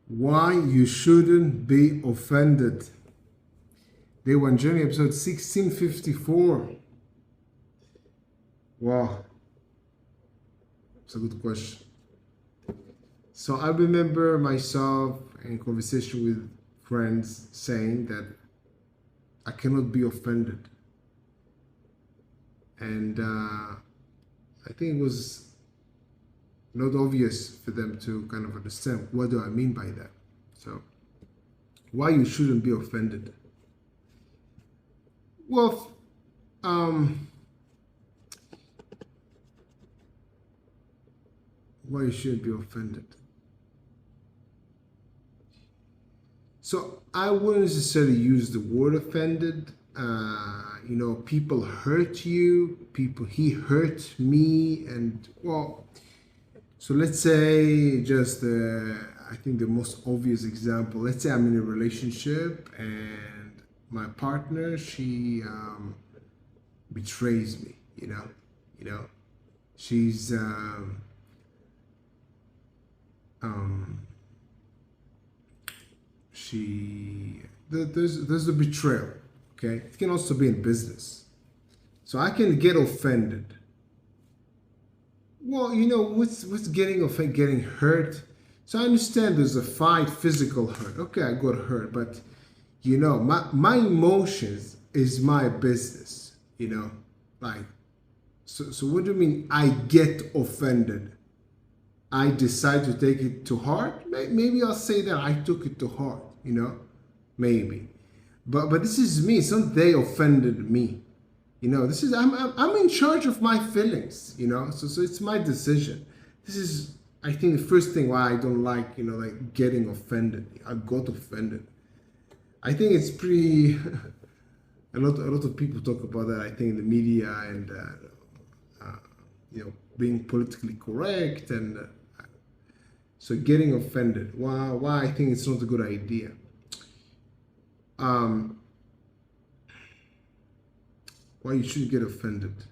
Why you shouldn't be offended. Day One Journey, episode 1654. Wow, it's a good question. So I remember myself in conversation with friends saying that I cannot be offended. And I think it was not obvious for them to kind of understand what do I mean by that. So why you shouldn't be offended. Well, why you shouldn't be offended. So I wouldn't necessarily use the word offended. People hurt you, he hurt me, and well, so let's say just I think the most obvious example, let's say I'm in a relationship and my partner, she betrays me, she's there's a betrayal. Okay, it can also be in business. So I can get offended. Well, what's getting offended, getting hurt. So I understand there's a fight, physical hurt. Okay, I got hurt, but my emotions is my business. Like, so what do you mean? I get offended. I decide to take it to heart. Maybe I'll say that I took it to heart. Maybe. But this is me. It's not they offended me. This is I'm in charge of my feelings. So it's my decision. This is, I think, the first thing why I don't like like getting offended. I got offended. I think it's pretty. a lot of people talk about that. I think in the media and being politically correct and so getting offended. Why I think it's not a good idea. Why you should get offended.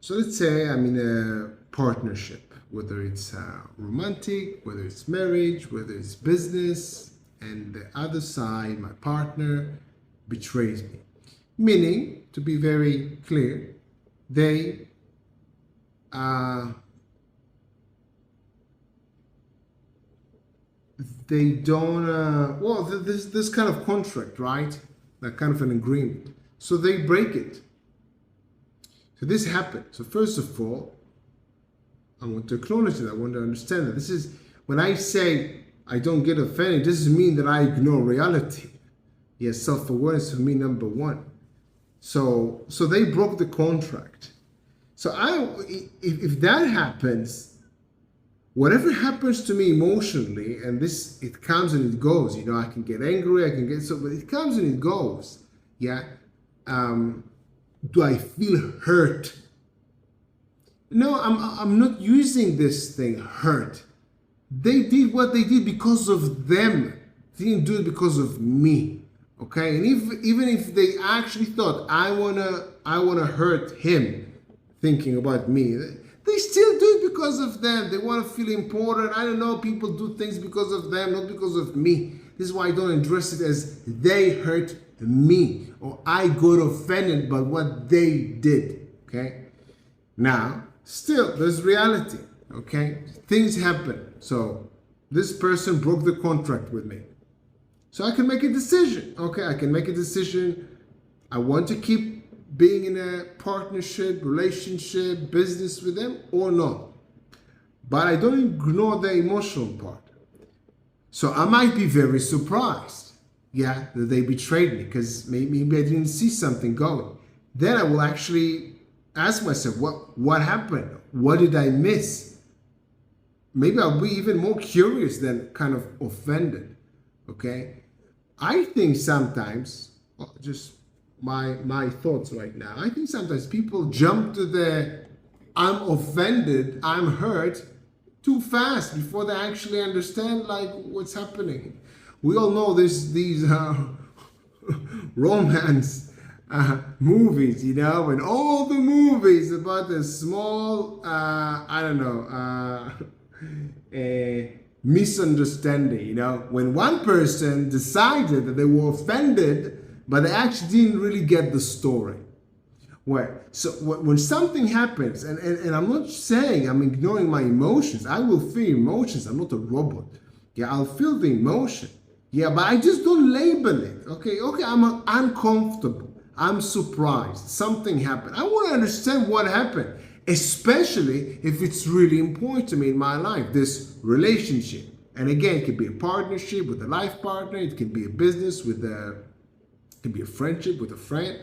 So let's say I'm in a partnership, whether it's romantic, whether it's marriage, whether it's business, and the other side, my partner, betrays me. Meaning, to be very clear, they don't there's this kind of contract, right? Like kind of an agreement, so they break it. So this happened. So first of all, I want to acknowledge that. I want to understand that this is when I say I don't get offended, it doesn't mean that I ignore reality. Yes, self-awareness for me, number one. So they broke the contract. So if that happens, whatever happens to me emotionally, and it comes and it goes. I can get angry, but it comes and it goes. Yeah. Do I feel hurt? No, I'm not using this thing, hurt. They did what they did because of them. They didn't do it because of me. Okay, and even if they actually thought I wanna hurt him, thinking about me, they still do it because of them. They want to feel important. I don't know. People do things because of them, not because of me. This is why I don't address it as they hurt me or I got offended by what they did. Okay. Now, still, there's reality. Okay. Things happen. So this person broke the contract with me. So I can make a decision. Okay. I can make a decision. I want to keep being in a partnership, relationship, business with them or not. But I don't ignore the emotional part. So I might be very surprised, that they betrayed me because maybe I didn't see something going. Then I will actually ask myself, what happened? What did I miss? Maybe I'll be even more curious than kind of offended, okay? I think sometimes, just my thoughts right now. I think sometimes people jump to the I'm offended, I'm hurt too fast before they actually understand like what's happening. We all know these romance movies, you know, and all the movies about a small, I don't know, a misunderstanding, you know, when one person decided that they were offended, but they actually didn't really get the story. So when something happens, and I'm not saying I'm ignoring my emotions, I will feel emotions, I'm not a robot. Yeah, I'll feel the emotion. Yeah, but I just don't label it. Okay, I'm uncomfortable. I'm surprised. Something happened. I want to understand what happened, especially if it's really important to me in my life, this relationship. And again, it could be a partnership with a life partner. It could be a business it could be a friendship with a friend.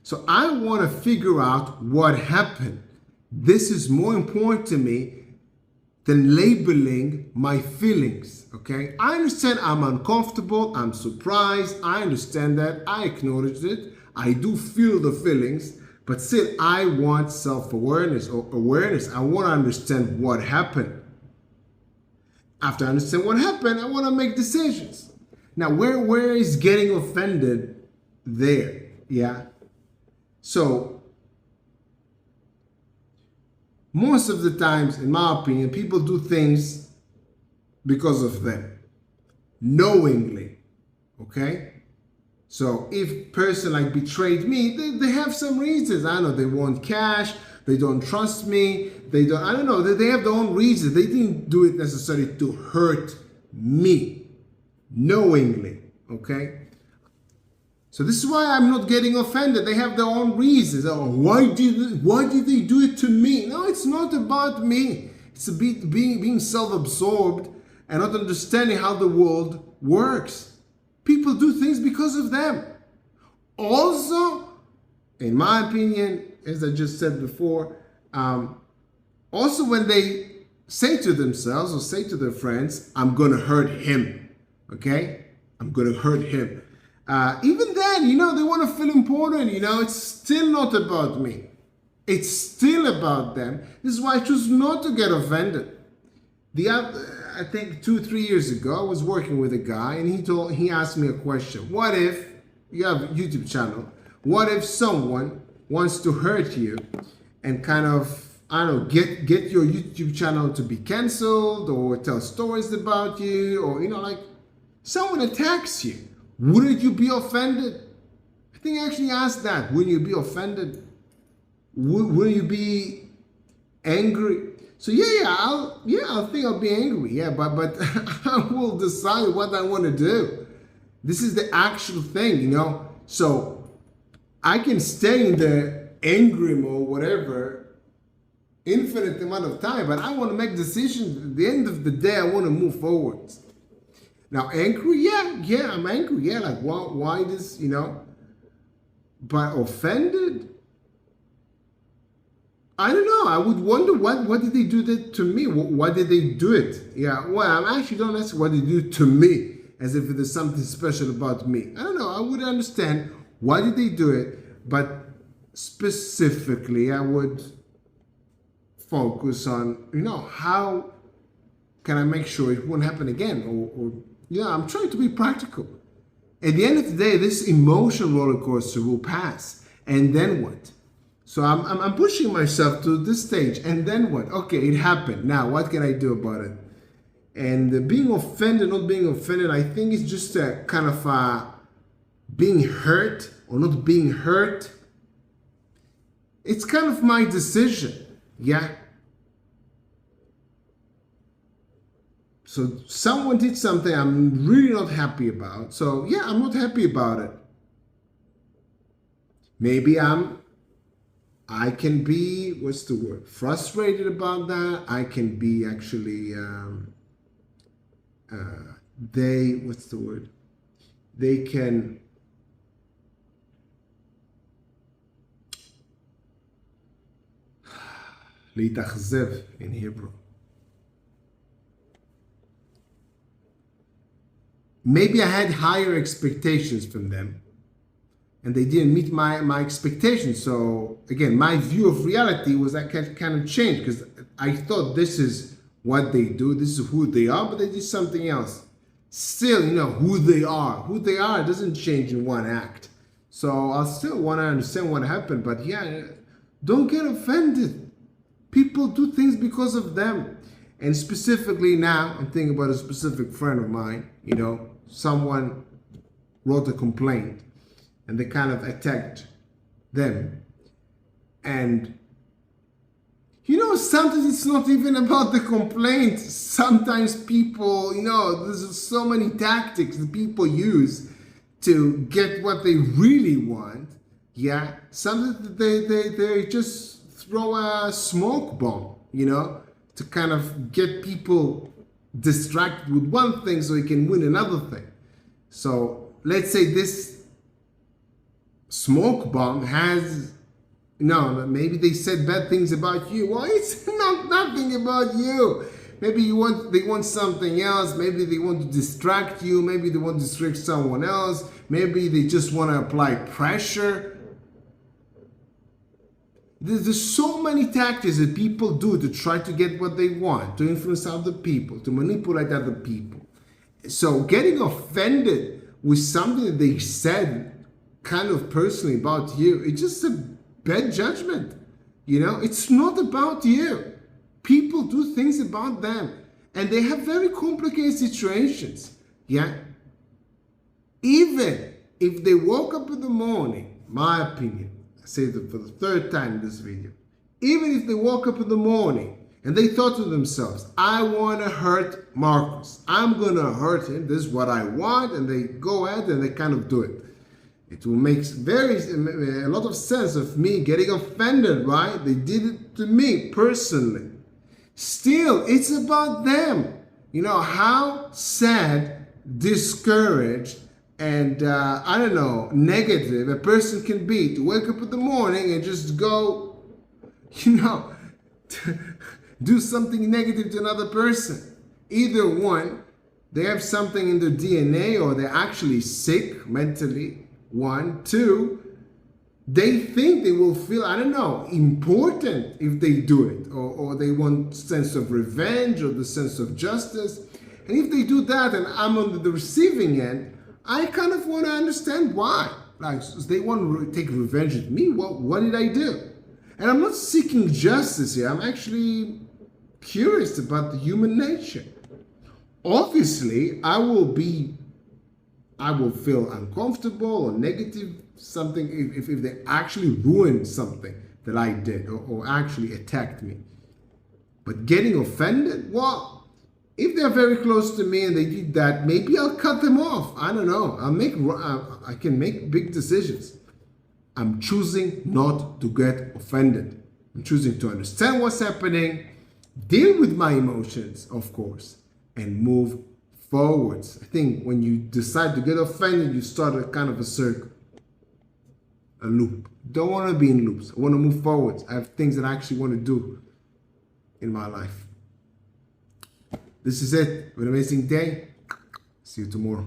So I want to figure out what happened. This is more important to me than labeling my feelings, okay? I understand I'm uncomfortable, I'm surprised, I understand that, I acknowledge it, I do feel the feelings, but still I want self-awareness or awareness. I want to understand what happened. After I understand what happened, I want to make decisions. Now, where is getting offended there? Yeah. So, most of the times, in my opinion, people do things because of them, knowingly, okay? So if person like betrayed me, they have some reasons. I don't know, they want cash, they don't trust me, I don't know, they have their own reasons. They didn't do it necessarily to hurt me, knowingly, okay? So this is why I'm not getting offended. They have their own reasons. Oh, why did they do it to me? No, it's not about me. It's a bit being self-absorbed and not understanding how the world works. People do things because of them. Also, in my opinion, as I just said before, also when they say to themselves or say to their friends, I'm going to hurt him. Okay? I'm going to hurt him. Even then, you know, they want to feel important, you know, it's still not about me. It's still about them. This is why I choose not to get offended. I think 2-3 years ago, I was working with a guy and he asked me a question. What if, you have a YouTube channel, what if someone wants to hurt you and kind of, I don't know, get your YouTube channel to be canceled or tell stories about you, or, you know, like someone attacks you? Wouldn't you be offended? I think I actually asked that. Wouldn't you be offended? Wouldn't you be angry? So I think I'll be angry. Yeah, but I will decide what I want to do. This is the actual thing, you know. So I can stay in the angry mode, whatever, infinite amount of time, but I want to make decisions. At the end of the day, I want to move forward. Now, angry, yeah, I'm angry. Yeah, like, why this, you know? But offended? I don't know. I would wonder what did they do that to me? Why did they do it? Yeah, well, I actually don't ask what they do to me, as if there's something special about me. I don't know. I would understand why did they do it, but specifically, I would focus on, you know, how can I make sure it won't happen again? Or yeah, I'm trying to be practical. At the end of the day, this emotion roller coaster will pass. And then what? So I'm pushing myself to this stage. And then what? Okay, it happened. Now, what can I do about it? And being offended, not being offended, I think it's just a kind of being hurt or not being hurt. It's kind of my decision. Yeah. So someone did something I'm really not happy about. So yeah, I'm not happy about it. Maybe I can be, what's the word? Frustrated about that. I can be actually, what's the word? They can, להתאכזב in Hebrew. Maybe I had higher expectations from them and they didn't meet my expectations. So again, my view of reality was that kind of changed because I thought this is what they do, this is who they are, but they did something else. Still, you know, who they are doesn't change in one act. So I still want to understand what happened, but yeah, don't get offended. People do things because of them. And specifically now, I'm thinking about a specific friend of mine, someone wrote a complaint and they kind of attacked them. And sometimes it's not even about the complaint. Sometimes people, there's so many tactics that people use to get what they really want. Yeah, sometimes they just throw a smoke bomb, to kind of get people distracted with one thing so he can win another thing. So let's say this smoke bomb has, maybe they said bad things about you. Well, it's nothing about you. Maybe they want something else. Maybe they want to distract you. Maybe they want to distract someone else. Maybe they just want to apply pressure. There's so many tactics that people do to try to get what they want, to influence other people, to manipulate other people. So getting offended with something that they said kind of personally about you, it's just a bad judgment. It's not about you. People do things about them, and they have very complicated situations. Yeah. Even if they woke up in the morning, my opinion, I say that for the third time in this video, even if they woke up in the morning and they thought to themselves, I want to hurt Marcus, I'm going to hurt him, this is what I want, and they go ahead and they kind of do it. It will make a lot of sense of me getting offended, right? They did it to me personally. Still, it's about them. How sad, discouraged, and negative a person can be to wake up in the morning and just go, do something negative to another person. Either one, they have something in their DNA or they're actually sick mentally. 1, 2, they think they will feel, important if they do it, or they want sense of revenge or the sense of justice. And if they do that and I'm on the receiving end, I kind of want to understand why. Like, they want to take revenge at me. What did I do? And I'm not seeking justice here. I'm actually curious about the human nature. Obviously, I will feel uncomfortable or negative something if they actually ruined something that I did or actually attacked me. But getting offended, well, if they're very close to me and they did that, maybe I'll cut them off. I don't know. I can make big decisions. I'm choosing not to get offended. I'm choosing to understand what's happening, deal with my emotions, of course, and move forwards. I think when you decide to get offended, you start a kind of a circle, a loop. Don't want to be in loops. I want to move forwards. I have things that I actually want to do in my life. This is it. Have an amazing day. See you tomorrow.